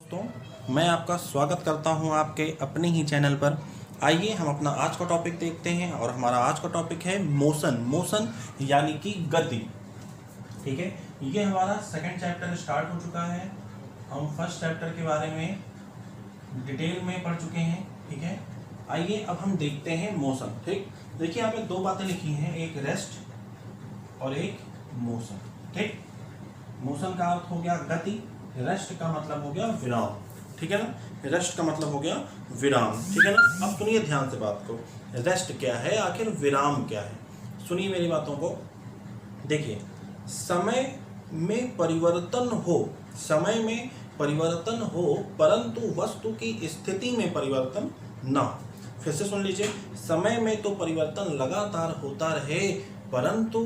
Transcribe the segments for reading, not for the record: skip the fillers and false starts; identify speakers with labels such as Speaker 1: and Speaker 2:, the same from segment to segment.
Speaker 1: तो मैं आपका स्वागत करता हूं आपके अपने ही चैनल पर। आइए हम अपना आज का टॉपिक देखते हैं और हमारा आज का टॉपिक है मोशन। मोशन यानी कि गति। ठीक है, ये हमारा सेकंड चैप्टर स्टार्ट हो चुका है। हम फर्स्ट चैप्टर के बारे में डिटेल में पढ़ चुके हैं। ठीक है, आइए अब हम देखते हैं मोशन। ठीक, देखिए यहाँ पे दो बातें लिखी हैं, एक रेस्ट और एक मोशन। ठीक, मोशन का अर्थ हो गया गति, रेस्ट का मतलब हो गया विराम। ठीक है ना, रेस्ट का मतलब हो गया विराम। ठीक है ना, अब सुनिए ध्यान से बात को, रेस्ट क्या है, आखिर विराम क्या है। सुनिए मेरी बातों को। देखिए, समय में परिवर्तन हो, समय में परिवर्तन हो परंतु वस्तु की स्थिति में परिवर्तन ना हो। फिर से सुन लीजिए, समय में तो परिवर्तन लगातार होता रहे परंतु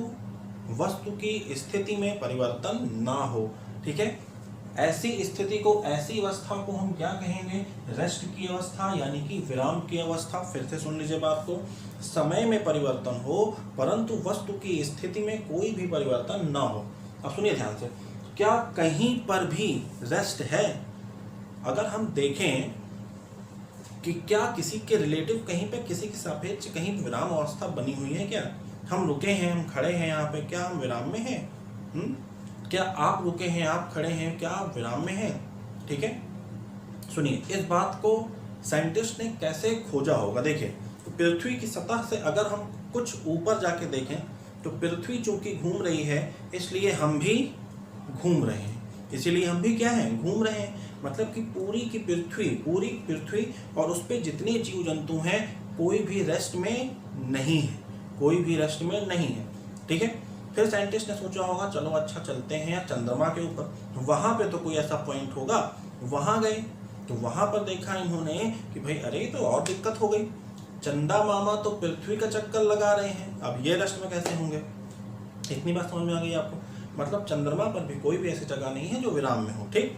Speaker 1: वस्तु की स्थिति में परिवर्तन ना हो। ठीक है, ऐसी स्थिति को, ऐसी अवस्था को हम क्या कहेंगे, रेस्ट की अवस्था यानी कि विराम की अवस्था। फिर से सुन लीजिए बात को, समय में परिवर्तन हो परंतु वस्तु की स्थिति में कोई भी परिवर्तन ना हो। अब सुनिए ध्यान से, क्या कहीं पर भी रेस्ट है? अगर हम देखें कि क्या किसी के रिलेटिव कहीं पे, किसी के सापेक्ष कहीं विराम अवस्था बनी हुई है क्या? हम रुके हैं, हम खड़े हैं यहाँ पे, क्या हम विराम में हैं? क्या आप रुके हैं, आप खड़े हैं, क्या आप विराम में हैं? ठीक है, सुनिए इस बात को साइंटिस्ट ने कैसे खोजा होगा। देखिए, पृथ्वी की सतह से अगर हम कुछ ऊपर जाके देखें तो पृथ्वी चूंकि घूम रही है इसलिए हम भी घूम रहे हैं, इसीलिए हम भी क्या हैं, घूम रहे हैं। मतलब कि पूरी की पृथ्वी, पूरी पृथ्वी और उस पर जितने जीव जंतु हैं कोई भी रेस्ट में नहीं है, कोई भी रेस्ट में नहीं है। ठीक है, फिर साइंटिस्ट ने सोचा होगा चलो अच्छा चलते हैं चंद्रमा के ऊपर, वहां पे तो कोई ऐसा पॉइंट होगा। वहां गए तो वहां पर देखा इन्होंने कि भाई अरे तो और दिक्कत हो गई, चंदा मामा तो पृथ्वी का चक्कर लगा रहे हैं, अब ये रेस्ट में कैसे होंगे। इतनी बात समझ में आ गई आपको? मतलब चंद्रमा पर भी कोई भी ऐसी जगह नहीं है जो विराम में हो। ठीक,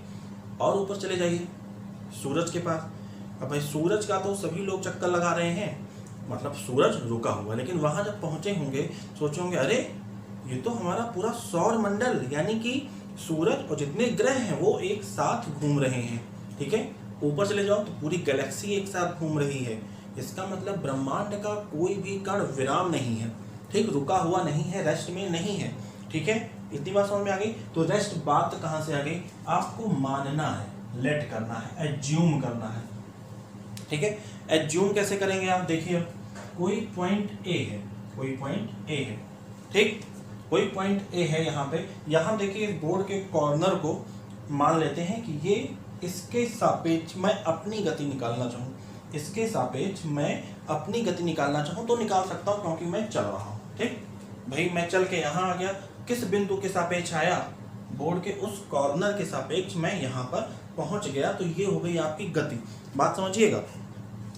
Speaker 1: और ऊपर चले जाइए सूरज के पास। अब भाई सूरज का तो सभी लोग चक्कर लगा रहे हैं, मतलब सूरज रुका हुआ, लेकिन वहां जब पहुंचे होंगे सोचोगे अरे ये तो हमारा पूरा सौर मंडल यानी कि सूरज और जितने ग्रह हैं वो एक साथ घूम रहे हैं। ठीक है, ऊपर चले जाओ तो पूरी गैलेक्सी एक साथ घूम रही है। इसका मतलब ब्रह्मांड का कोई भी कण विराम नहीं है। ठीक, रुका हुआ नहीं है, रेस्ट में नहीं है। ठीक है, इतनी बात समझ में आ गई। तो रेस्ट बात कहाँ से आ गई, आपको मानना है, लेट करना है, एज्यूम करना है। ठीक है, एज्यूम कैसे करेंगे आप देखिए, कोई पॉइंट ए है, कोई पॉइंट ए है। ठीक, कोई पॉइंट ए है यहाँ पे, यहाँ देखिए इस बोर्ड के कॉर्नर को मान लेते हैं कि ये इसके सापेक्ष मैं अपनी गति निकालना चाहूँ, इसके सापेक्ष मैं अपनी गति निकालना चाहूँ तो निकाल सकता हूँ क्योंकि मैं चल रहा हूँ। ठीक भाई, मैं चल के यहाँ आ गया, किस बिंदु के सापेक्ष आया, बोर्ड के उस कॉर्नर के सापेक्ष मैं यहाँ पर पहुँच गया, तो ये हो गई आपकी गति। बात समझिएगा।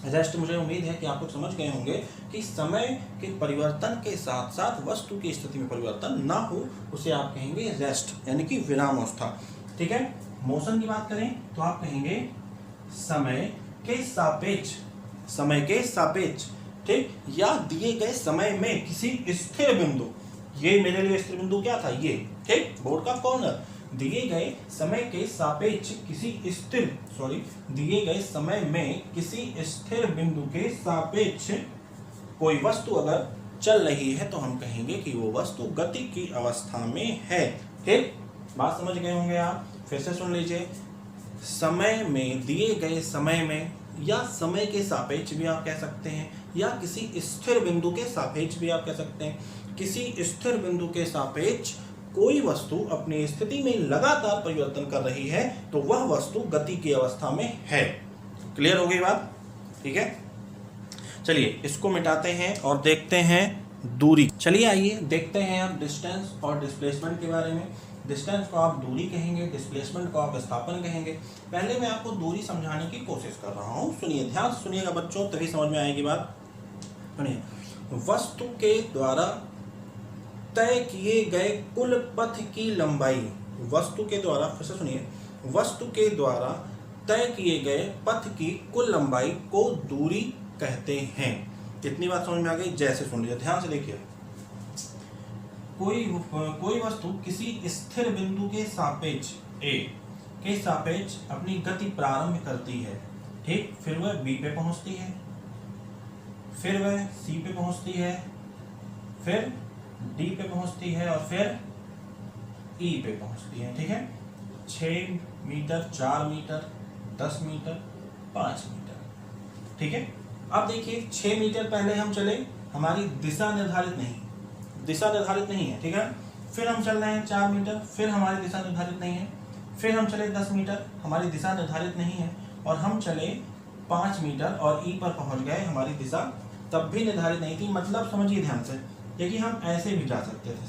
Speaker 1: रेस्ट, मुझे उम्मीद है कि आप लोग समझ गए होंगे कि समय के परिवर्तन के साथ साथ वस्तु की स्थिति में परिवर्तन ना हो उसे आप कहेंगे रेस्ट यानी कि विराम अवस्था। ठीक है, मोशन की बात करें तो आप कहेंगे समय के सापेक्ष, समय के सापेक्ष। ठीक, या दिए गए समय में किसी स्थिर बिंदु, ये मेरे लिए स्थिर बिंदु क्या था, ये ठीक बोर्ड का कॉर्नर, दिए गए समय के सापेक्ष किसी स्थिर, दिए गए समय में किसी स्थिर बिंदु के सापेक्ष कोई वस्तु अगर चल रही है तो हम कहेंगे कि वो वस्तु गति की अवस्था में है। ठीक, बात समझ गए होंगे आप। फिर से सुन लीजिए, समय में, दिए गए समय में, या समय के सापेक्ष भी आप कह सकते हैं, या किसी स्थिर बिंदु के सापेक्ष भी आप कह सकते हैं। किसी स्थिर बिंदु के सापेक्ष कोई वस्तु अपनी स्थिति में लगातार परिवर्तन कर रही है तो वह वस्तु गति की अवस्था में है। क्लियर हो गई बात? ठीक है, चलिए इसको मिटाते हैं और देखते हैं दूरी। चलिए आइए देखते हैं हम डिस्टेंस और डिस्प्लेसमेंट के बारे में। डिस्टेंस को आप दूरी कहेंगे, डिस्प्लेसमेंट को आप विस्थापन कहेंगे। पहले मैं आपको दूरी समझाने की कोशिश कर रहा हूँ, सुनिए, ध्यान से सुनिएगा बच्चों, तभी समझ में आएगी बात। सुनिए, वस्तु के द्वारा तय किए गए कुल पथ की लंबाई, वस्तु के द्वारा, फिर से सुनिए, वस्तु के द्वारा तय किए गए पथ की कुल लंबाई को दूरी कहते हैं। कितनी बात समझ में आ गई? जैसे सुन लीजिए, ध्यान से देखिए, कोई वस्तु किसी स्थिर बिंदु के सापेक्ष ए के सापेक्ष अपनी गति प्रारंभ करती है, ठीक, फिर वह बी पे पहुंचती है, फिर वह सी पे पहुंचती है, फिर डी पे पहुंचती है और फिर ई पे पहुंचती है, ठीक है। 6 मीटर, 4 मीटर, 10 मीटर, 5 मीटर, ठीक है। अब देखिए 6 मीटर पहले हम चले, हमारी दिशा निर्धारित नहीं है, ठीक है। फिर हम चल रहे हैं 4 मीटर, फिर हमारी दिशा निर्धारित नहीं है। फिर हम चले 10 मीटर, हमारी दिशा निर्धारित नहीं है। और हम चले 5 मीटर और ई पर पहुंच गए, हमारी दिशा तब भी निर्धारित नहीं थी। मतलब समझिए ध्यान से, देखिए हम ऐसे भी जा सकते थे,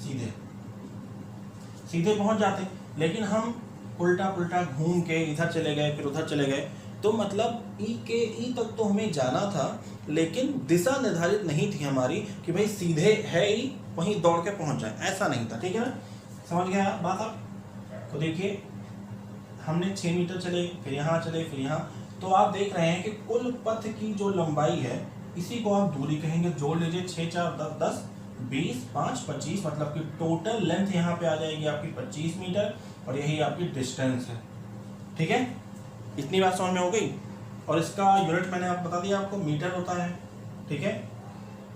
Speaker 1: सीधे पहुंच जाते, लेकिन हम उल्टा पुल्टा घूम के इधर चले गए, फिर उधर चले गए। तो मतलब ई तक तो हमें जाना था, लेकिन दिशा निर्धारित नहीं थी हमारी कि भाई सीधे है ई, वहीं दौड़ के पहुंच जाए, ऐसा नहीं था, ठीक है ना। समझ गया बात आप? तो देखिए हमने 6 मीटर चले, फिर यहाँ चले, फिर यहाँ, तो आप देख रहे हैं कि कुल पथ की जो लंबाई है, इसी को आप दूरी कहेंगे। जोड़ लीजिए 6 4 10 10 20 5 25, मतलब कि टोटल लेंथ यहाँ पे आ जाएगी आपकी 25 मीटर और यही आपकी डिस्टेंस है, ठीक है। इतनी बात समझ में हो गई। और इसका यूनिट मैंने आप बता दिया आपको, मीटर होता है, ठीक है।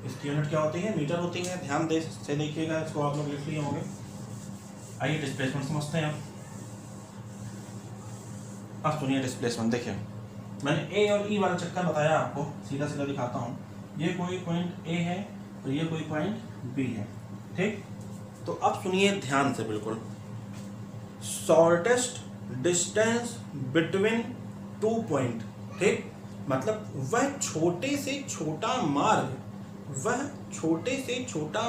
Speaker 1: इसकी यूनिट क्या होती है? मीटर होती है। ध्यान से देखिएगा, इसको आप लोग लिख लिए होंगे। आइए डिस्प्लेसमेंट समझते हैं अब सुनिए डिस्प्लेसमेंट। देखिए मैंने ए और ई वाला चक्कर बताया आपको, सीधा सीधा दिखाता हूँ। ये कोई पॉइंट ए है और ये कोई पॉइंट बी है, ठीक। तो अब सुनिए ध्यान से बिल्कुल। शॉर्टेस्ट डिस्टेंस बिटवीन 2 पॉइंट, ठीक, मतलब वह छोटे से छोटा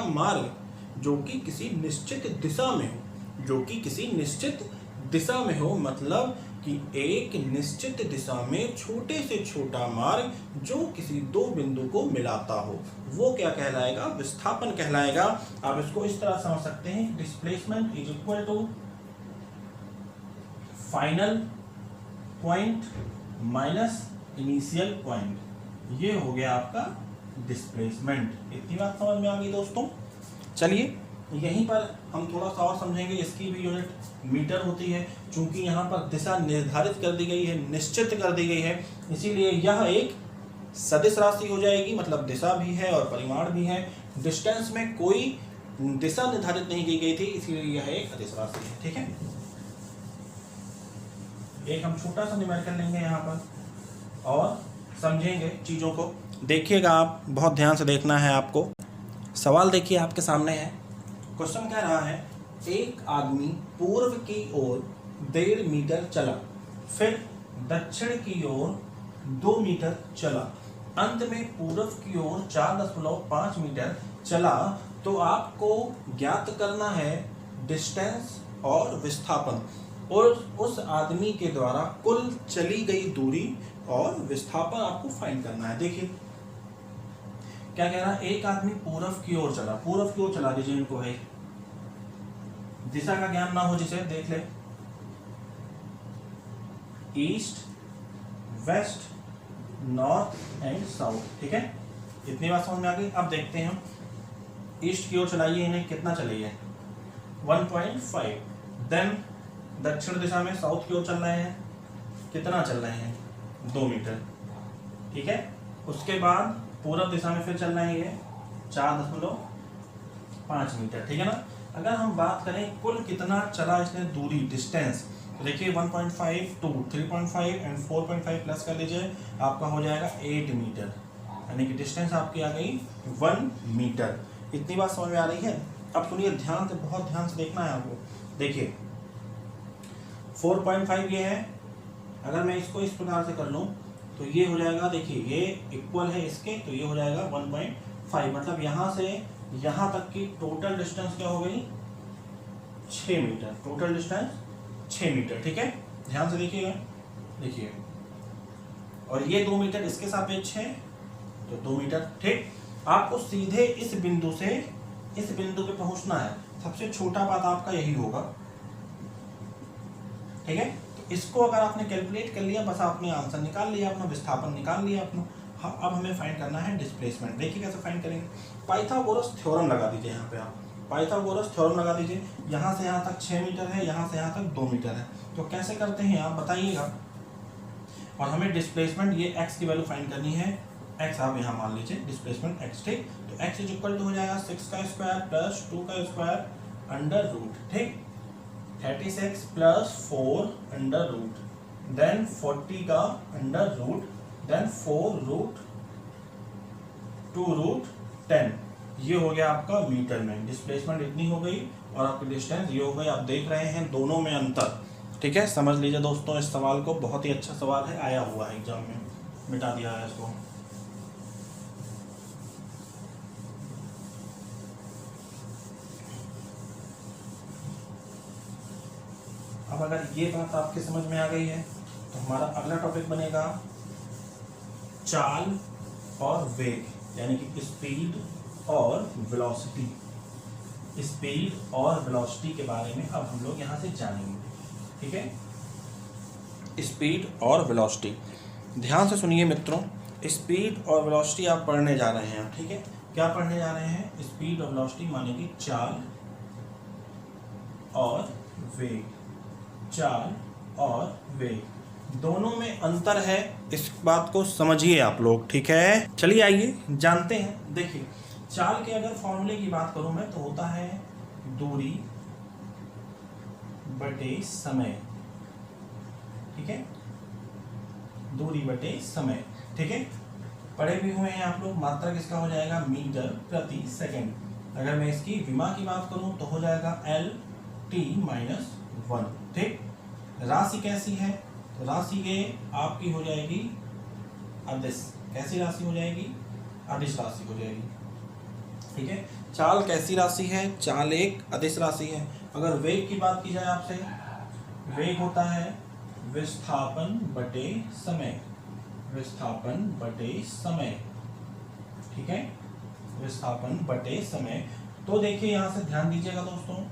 Speaker 1: मार्ग जो कि किसी निश्चित दिशा में हो, मतलब कि एक निश्चित दिशा में छोटे से छोटा मार्ग जो किसी 2 बिंदु को मिलाता हो, वो क्या कहलाएगा? विस्थापन कहलाएगा। आप इसको इस तरह समझ सकते हैं, displacement is equal to final point minus initial point. ये हो गया आपका डिस्प्लेसमेंट। इतनी बात समझ में आ गई दोस्तों। चलिए यहीं पर हम थोड़ा सा और समझेंगे। इसकी भी यूनिट मीटर होती है, क्योंकि यहाँ पर दिशा निर्धारित कर दी गई है, निश्चित कर दी गई है, इसीलिए यह एक सदिश राशि हो जाएगी, मतलब दिशा भी है और परिमाण भी है। डिस्टेंस में कोई दिशा निर्धारित नहीं की गई थी, इसीलिए यह एक अदिश राशि है, ठीक है। एक हम छोटा सा न्यूमेरिकल लेंगे यहाँ पर और समझेंगे चीज़ों को। देखिएगा आप, बहुत ध्यान से देखना है आपको। सवाल देखिए आपके सामने है। क्वेश्चन कह रहा है, एक आदमी पूर्व की ओर 1.5 मीटर चला, फिर दक्षिण की ओर 2 मीटर चला, अंत में पूर्व की ओर 4.5 मीटर चला। तो आपको ज्ञात करना है डिस्टेंस और विस्थापन, और उस आदमी के द्वारा कुल चली गई दूरी और विस्थापन आपको फाइंड करना है। देखिए क्या कह रहा है, एक आदमी पूर्व की ओर चला दीजिए इनको, है दिशा का ज्ञान ना हो जिसे देख ले, east west north and south, ठीक है। इतनी बात समझ में आ गई। अब देखते हैं हम, ईस्ट की ओर चलाइए, इन्हें कितना चलिए 1.5, देन दक्षिण दिशा में साउथ की ओर चल रहे हैं, कितना चल रहे हैं 2 मीटर, ठीक है। उसके बाद पूर्व दिशा में फिर चल रहे हैं ये 4.5 मीटर, ठीक है ना। अगर हम बात करें कुल कितना चला इसने दूरी, डिस्टेंस, तो देखिए 1.5 2 3.5 एंड 4.5 प्लस कर लीजिए, आपका हो जाएगा 8 मीटर, यानी कि डिस्टेंस आपकी आ गई 1 मीटर। इतनी बात समझ में आ रही है। अब सुनिए ध्यान से, बहुत ध्यान से देखना है आपको। देखिए 4.5 ये है, अगर मैं इसको इस प्रकार से कर लूँ तो ये हो जाएगा, देखिए ये इक्वल है इसके, तो ये हो जाएगा 1.5, मतलब यहाँ से यहाँ तक की टोटल डिस्टेंस क्या हो गई 6 मीटर, टोटल डिस्टेंस 6 मीटर, ठीक है। ध्यान से देखिएगा, देखिए, और ये 2 मीटर इसके सापेक्ष है, तो 2 मीटर, ठीक। आपको सीधे इस बिंदु पे पहुंचना है। सबसे छोटा बात आपका यही होगा, ठीक है। तो इसको अगर आपने कैलकुलेट कर लिया, बस आपने आंसर निकाल लिया अपना, विस्थापन निकाल लिया अपना। अब हमें फाइंड करना है डिस्प्लेसमेंट। देखिए कैसे फाइंड करेंगे, पाइथागोरस थ्योरम लगा दीजिए यहाँ पे आप। पाइथागोरस थ्योरम लगा दीजिए। यहाँ से यहाँ तक 6 मीटर है, यहाँ से यहाँ तक 2 मीटर है। तो कैसे करते हैं आप बताइएगा। और हमें डिस्प्लेसमेंट ये x की वैल्यू फाइंड करनी है। x आप यहाँ मान लीजिए डिस्प्लेसमेंट x, ठीक। तो x इज इक्वल टू हो जाएगा 6 का स्क्वायर प्लस 2 का स्क्वायर अंडर रूट, ठीक। 36 प्लस 4 अंडर रूट, देन 40 का under root, then 4 root 2 root 10। ये हो गया आपका मीटर में। डिस्प्लेसमेंट इतनी हो गई और आपकी डिस्टेंस ये हो गई। आप देख रहे हैं दोनों में अंतर, ठीक है। समझ लीजिए दोस्तों इस सवाल को, बहुत ही अच्छा सवाल है, आया हुआ है एग्जाम में, मिटा दिया है इसको। अब अगर ये बात आपके समझ में आ गई है तो हमारा अगला टॉपिक बनेगा चाल और वेग, यानी कि स्पीड और वेलोसिटी। स्पीड और वेलोसिटी के बारे में अब हम लोग यहाँ से जानेंगे, ठीक है। स्पीड और वेलोसिटी, ध्यान से सुनिए मित्रों। स्पीड और वेलोसिटी आप पढ़ने जा रहे हैं, ठीक है। क्या पढ़ने जा रहे हैं? स्पीड और वेलोसिटी माने कि चाल और वेग। चाल और वेग दोनों में अंतर है, इस बात को समझिए आप लोग, ठीक है। चलिए आइए जानते हैं। देखिए चाल के अगर फॉर्मूले की बात करूं मैं तो होता है दूरी बटे समय, ठीक है। दूरी बटे समय, ठीक है। पढ़े भी हुए हैं आप लोग। मात्रक इसका हो जाएगा मीटर प्रति सेकंड। अगर मैं इसकी विमा की बात करूं तो हो जाएगा L-1, ठीक। राशि कैसी है? तो राशि ये आपकी हो जाएगी अदिश। कैसी राशि हो जाएगी? अदिश राशि हो जाएगी, ठीक है। चाल कैसी राशि है? चाल एक अदिश राशि है। अगर वेग की बात की जाए आपसे, वेग होता है विस्थापन बटे समय। विस्थापन बटे समय, ठीक है। विस्थापन बटे समय। तो देखिए यहाँ से ध्यान दीजिएगा दोस्तों,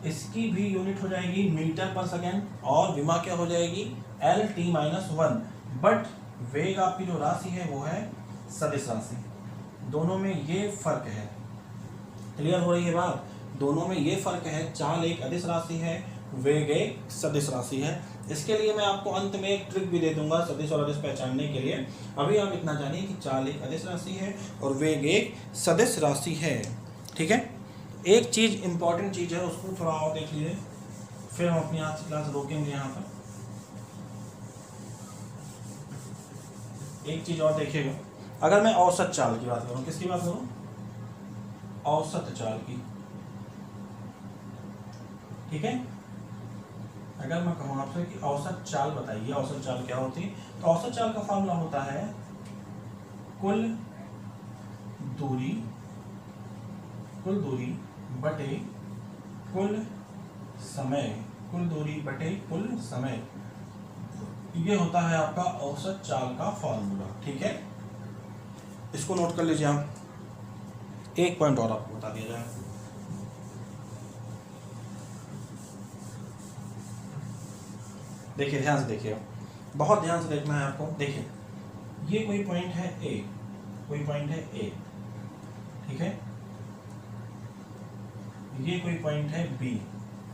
Speaker 1: इसकी भी यूनिट हो जाएगी मीटर पर सेकेंड और विमा क्या हो जाएगी? L-T-1। बट वेग आपकी जो राशि है वो है सदिश राशि। दोनों में ये फर्क है। क्लियर हो रही है बात? दोनों में ये फर्क है। चाल एक अदिश राशि है, वेग एक सदिश राशि है। इसके लिए मैं आपको अंत में एक ट्रिक भी दे दूंगा सदिश और अदिश पहचानने के लिए। अभी आप इतना जानिए कि चाल एक अदिश राशि है और वेग एक सदिश राशि है, ठीक है। एक चीज इंपॉर्टेंट चीज है, उसको थोड़ा और देख लीजिए, फिर हम अपनी आज की क्लास रोकेंगे। यहाँ पर एक चीज और देखिएगा। अगर मैं औसत चाल की बात करूं, किसकी बात करूं? औसत चाल की, ठीक है। अगर मैं कहूं आपसे कि औसत चाल बताइए, औसत चाल क्या होती है, तो औसत चाल का फॉर्मूला होता है कुल दूरी बटे कुल समय। कुल दूरी बटे कुल समय, ये होता है आपका औसत चाल का फॉर्मूला, ठीक है। इसको नोट कर लीजिए आप। एक पॉइंट और आपको बता दिया जाए। देखिए ध्यान से देखिए, बहुत ध्यान से देखना है आपको। देखिए ये कोई पॉइंट है ए, कोई पॉइंट है ए, ठीक है। ये कोई पॉइंट है बी।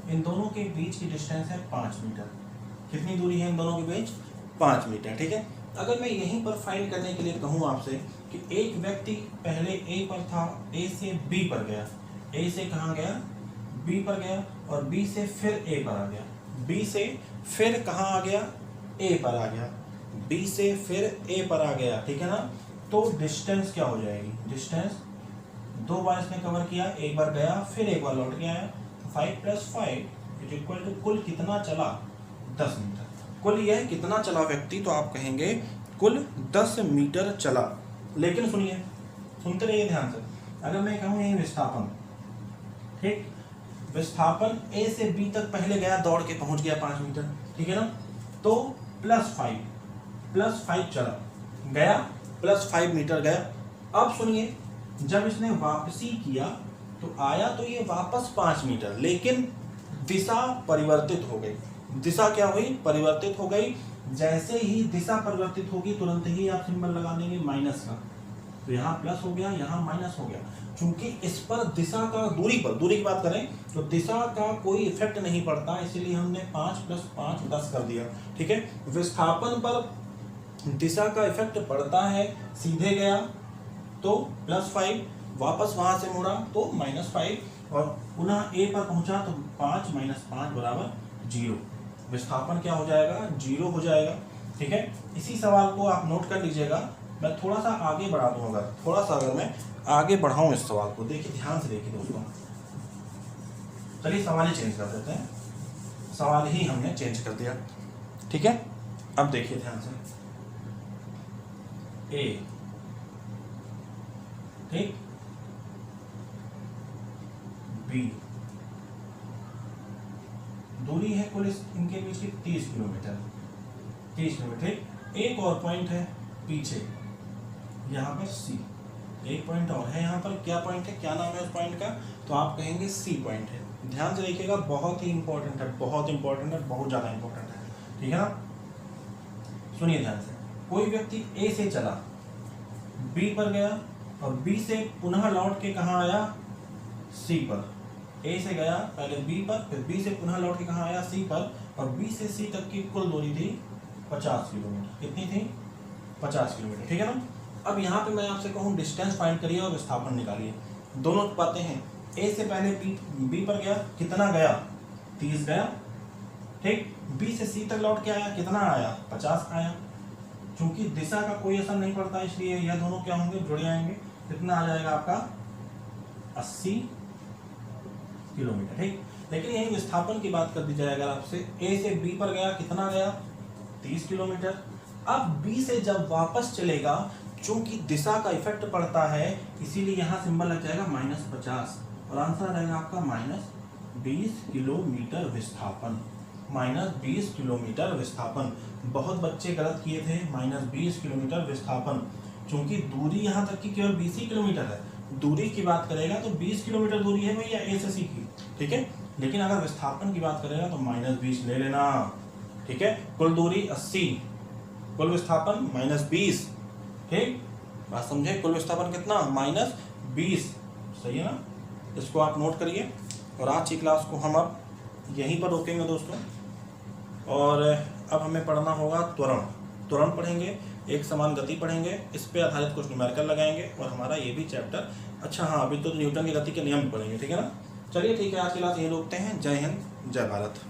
Speaker 1: इन दोनों के बीच की डिस्टेंस है 5 मीटर। कितनी दूरी है इन दोनों के बीच? 5 मीटर, ठीक है। अगर मैं यहीं पर फाइंड करने के लिए कहूँ आपसे कि एक व्यक्ति पहले ए पर था, ए से बी पर गया, ए से कहाँ गया? बी पर गया, और बी से फिर ए पर आ गया, बी से फिर कहाँ आ गया? ए पर आ गया, बी से फिर ए पर आ गया, ठीक है ना। तो डिस्टेंस क्या हो जाएगी? डिस्टेंस 2 बार इसने कवर किया, एक बार गया फिर एक बार लौट के आया, तो 5 + 5 इज इक्वल टू कुल कितना चला? 10 मीटर। कुल यह कितना चला व्यक्ति? तो आप कहेंगे कुल 10 मीटर चला। लेकिन सुनिए, सुनते रहिए ध्यान से। अगर मैं कहूँ यही विस्थापन, ठीक, विस्थापन ए से बी तक पहले गया, दौड़ के पहुंच गया 5 मीटर, ठीक है ना। तो +5 चला, गया +5 मीटर गया। अब सुनिए, जब इसने वापसी किया तो आया तो ये वापस 5 मीटर, लेकिन दिशा परिवर्तित हो गई। दिशा क्या हुई? परिवर्तित हो गई। जैसे ही दिशा परिवर्तित होगी तुरंत ही आप सिंबल लगा देंगे माइनस का, तो यहाँ प्लस हो गया, यहाँ माइनस हो गया। चूंकि इस पर दिशा का दूरी की बात करें तो दिशा का कोई इफेक्ट नहीं पड़ता, इसीलिए हमने 5 + 5 10 कर दिया। ठीक है, विस्थापन पर दिशा का इफेक्ट पड़ता है, सीधे गया तो +5, वापस वहां से मुड़ा तो -5, और पुनः ए पर पहुंचा तो 5 - 5 = 0। विस्थापन क्या हो जाएगा? 0 हो जाएगा। ठीक है, इसी सवाल को आप नोट कर लीजिएगा। मैं थोड़ा सा आगे बढ़ा दूं, अगर मैं आगे बढ़ाऊं इस सवाल को, देखिए ध्यान से देखिए दोस्तों। चलिए सवाल ही चेंज कर देते हैं, सवाल ही हमने चेंज कर दिया। ठीक है, अब देखिए ध्यान से, ए, ठीक, बी, दूरी है कुल इनके बीच की 30 किलोमीटर। एक और पॉइंट है पीछे, यहाँ पर सी, एक पॉइंट और है यहाँ पर। क्या पॉइंट है, क्या नाम है उस पॉइंट का? तो आप कहेंगे सी पॉइंट है। ध्यान से देखिएगा, बहुत ही इंपॉर्टेंट है, बहुत इंपॉर्टेंट है, बहुत ज़्यादा इंपॉर्टेंट है। ठीक है ना, सुनिए ध्यान से। कोई व्यक्ति ए से चला, बी पर गया, और बी से पुनः लौट के कहाँ आया? सी पर। ए से गया पहले बी पर, फिर बी से पुनः लौट के कहाँ आया? सी पर, और बी से सी तक की कुल दूरी थी 50 किलोमीटर। कितनी थी? 50 किलोमीटर। ठीक है ना। अब यहाँ पे मैं आपसे कहूँ डिस्टेंस फाइंड करिए और विस्थापन निकालिए। दोनों बातें हैं। ए से पहले बी पर गया, कितना गया? 30 गया। ठीक, बी से सी तक लौट के आया, कितना आया? 50 आया। चूंकि दिशा का कोई असर नहीं पड़ता, इसलिए यह दोनों क्या होंगे? जुड़ जाएंगे। कितना आ जाएगा आपका? 80 किलोमीटर। ठीक, लेकिन यही विस्थापन की बात कर दी जाए अगर आपसे, ए से बी पर गया, कितना गया? 30 किलोमीटर। अब बी से जब वापस चलेगा, चूंकि दिशा का इफेक्ट पड़ता है, इसीलिए यहाँ सिंबल लग जाएगा -50, और आंसर रहेगा आपका -20 किलोमीटर विस्थापन। -20 किलोमीटर विस्थापन। बहुत बच्चे गलत किए थे, -20 किलोमीटर विस्थापन। चूंकि दूरी यहाँ तक की केवल 20 ही किलोमीटर है, दूरी की बात करेगा तो 20 किलोमीटर दूरी है भैया ए से सी की। ठीक है, लेकिन अगर विस्थापन की बात करेगा तो -20 ले लेना। ठीक है, कुल दूरी 80, कुल विस्थापन -20। ठीक, बात समझे? कुल विस्थापन कितना? -20। सही है ना, इसको आप नोट करिए। और आज की क्लास को हम अब यहीं पर रोकेंगे दोस्तों, और अब हमें पढ़ना होगा त्वरण। त्वरण पढ़ेंगे, एक समान गति पढ़ेंगे, इस पे आधारित कुछ न्यूमेरिकल लगाएंगे, और हमारा ये भी चैप्टर, अच्छा हाँ, अभी तो न्यूटन की गति के नियम भी पढ़ेंगे। ठीक है ना। चलिए ठीक है, आज की क्लास यहीं रोकते हैं। जय हिंद, जय भारत।